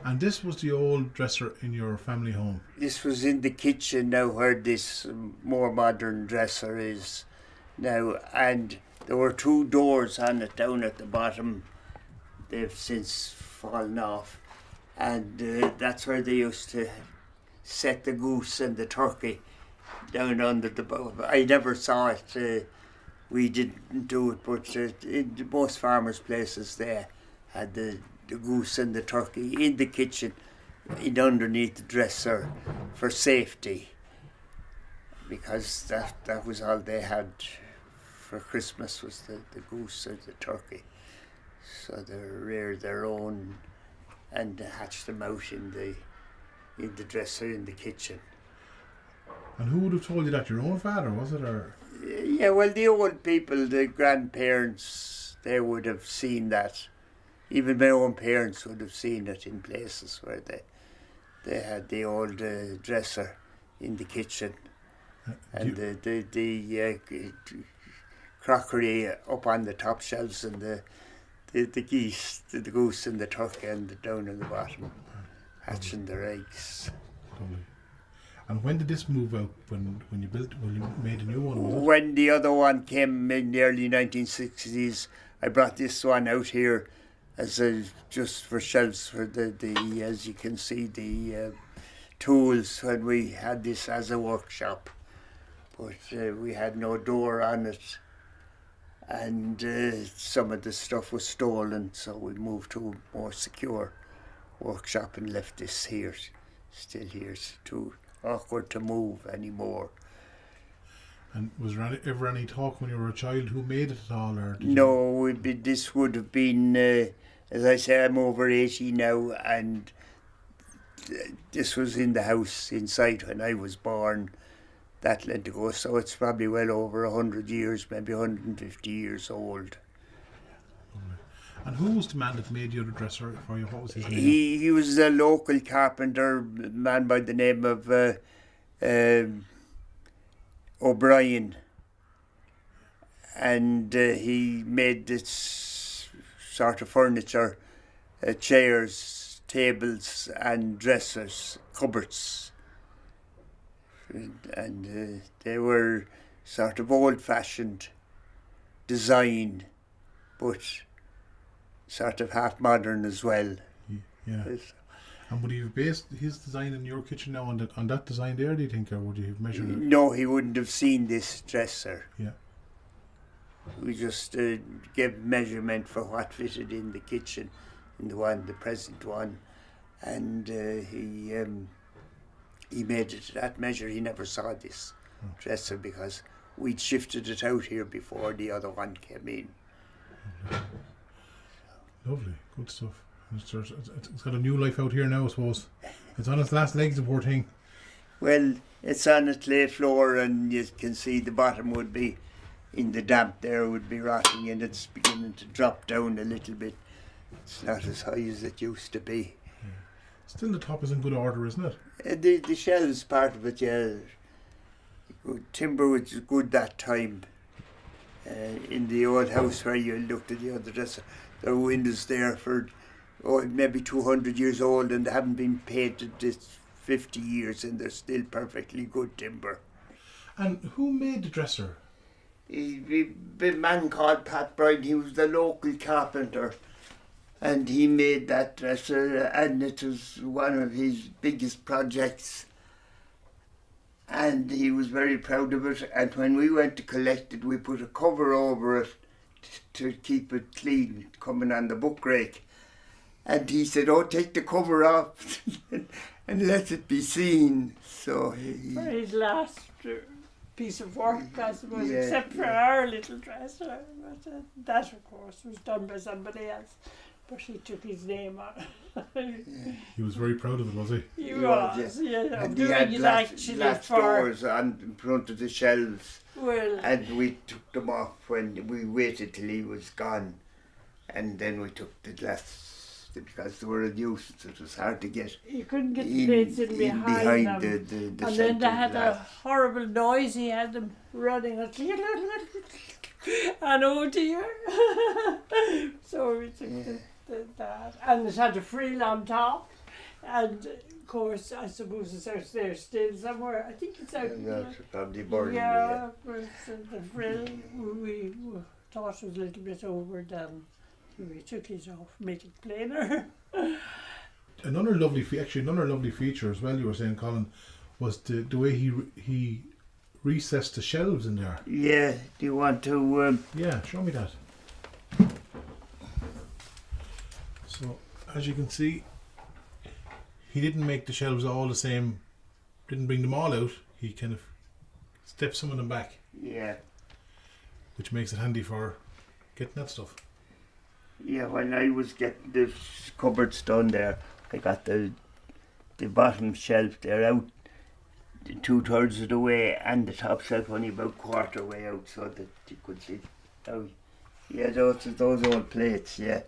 And this was the old dresser in your family home? This was in the kitchen now where this more modern dresser is now, and there were two doors on it down at the bottom. They've since fallen off, and that's where they used to set the goose and the turkey down under the boat. I never saw it. We didn't do it, but in most farmers' places they had the goose and the turkey in the kitchen, in underneath the dresser for safety, because that was all they had for Christmas, was the goose and the turkey. So they reared their own and hatched them out in the dresser in the kitchen. And who would have told you that? Your own father, was it? Or? Yeah, well, the old people, the grandparents, they would have seen that. Even my own parents would have seen it in places where they had the old dresser in the kitchen, and the crockery up on the top shelves, and the geese, the goose and the turkey, and down in the bottom, hatching their eggs. Lovely. And when did this move out? When you made a new one? Was it? When the other one came in the early 1960s, I brought this one out here as just for shelves for the as you can see, the tools, when we had this as a workshop, but we had no door on it, and some of the stuff was stolen, so we moved to a more secure workshop and left this here, still here. It's too awkward to move anymore. And was there ever any talk when you were a child who made it at all? Or no, this would have been, as I say, I'm over 80 now, and this was in the house inside when I was born that length ago, so it's probably well over 100 years, maybe 150 years old. And who was the man that made the other dresser for you? What was his name? He was a local carpenter, a man by the name of O'Brien, and he made this sort of furniture, chairs, tables and dressers, cupboards, and they were sort of old-fashioned design, but sort of half modern as well. Yeah. And would he have based his design in your kitchen now on that design there, do you think, or would you have measured it? No, he wouldn't have seen this dresser. Yeah. We just gave measurement for what fitted in the kitchen, in the present one, and he made it that measure. He never saw this dresser because we'd shifted it out here before the other one came in. Lovely, good stuff. It's got a new life out here now, I suppose. It's on its last legs, the poor thing. Well, it's on a clay floor, and you can see the bottom would be in the damp there, would be rotting, and it's beginning to drop down a little bit. It's not as high as it used to be. Yeah. Still, the top is in good order, isn't it? The shelves part of it, yeah. Timber was good that time. In the old house where you looked at the other dresser, there were windows there for maybe 200 years old, and they haven't been painted this 50 years, and they're still perfectly good timber. And who made the dresser? A man called Pat Bryan. He was the local carpenter, and he made that dresser, and it was one of his biggest projects, and he was very proud of it. And when we went to collect it, we put a cover over it to keep it clean coming on the book rake, and he said, "Oh, take the cover off and let it be seen." So for his last piece of work, I suppose, except for our little dresser, but that of course was done by somebody else, but he took his name on it. He was very proud of it, was he? He was, yeah. And he had glass doors in front of the shelves. Well, and we took them off when we waited till he was gone, and then we took the glass because they were a nuisance. It was hard to get. You couldn't get the plates in behind them. The and then they had a horrible noise. He had them running and oh dear. So we took that, and it had a frill on top. And of course, I suppose it's out there still somewhere. I think it's out. That's probably burning. Yeah, but the frill we thought was a little bit overdone. So we took it off, make it plainer. Another lovely feature as well, you were saying, Colin, was the way he recessed the shelves in there. Yeah, do you want to? Yeah, show me that. So, as you can see, he didn't make the shelves all the same, didn't bring them all out. He kind of stepped some of them back, Yeah. which makes it handy for getting that stuff. Yeah, when I was getting the cupboards done there, I got the bottom shelf there out 2/3 of the way, and the top shelf only about quarter way out, so that you could see. Oh, yeah, those old plates. Yeah,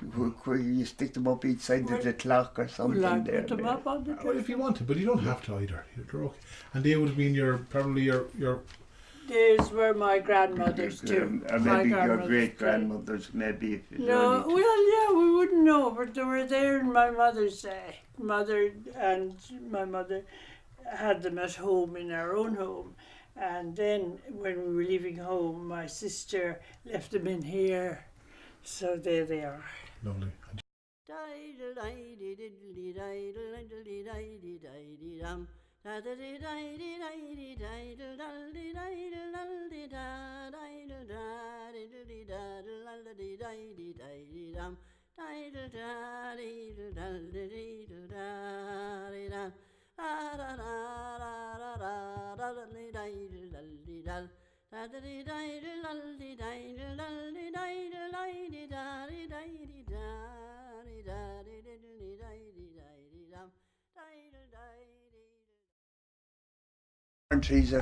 you stick them up each side of the clock or something. Will I there. put them up on the Well, if you want to, but you don't have to either. You're okay. And they would have been probably your These were my grandmother's too. Or My maybe your grandmother's great too. grandmother's, maybe. If you No, only- well, yeah, we wouldn't know, but they were there in my mother's day. Mother and my mother had them at home in our own home. And then when we were leaving home, my sister left them in here. So there they are. lovely. Trees are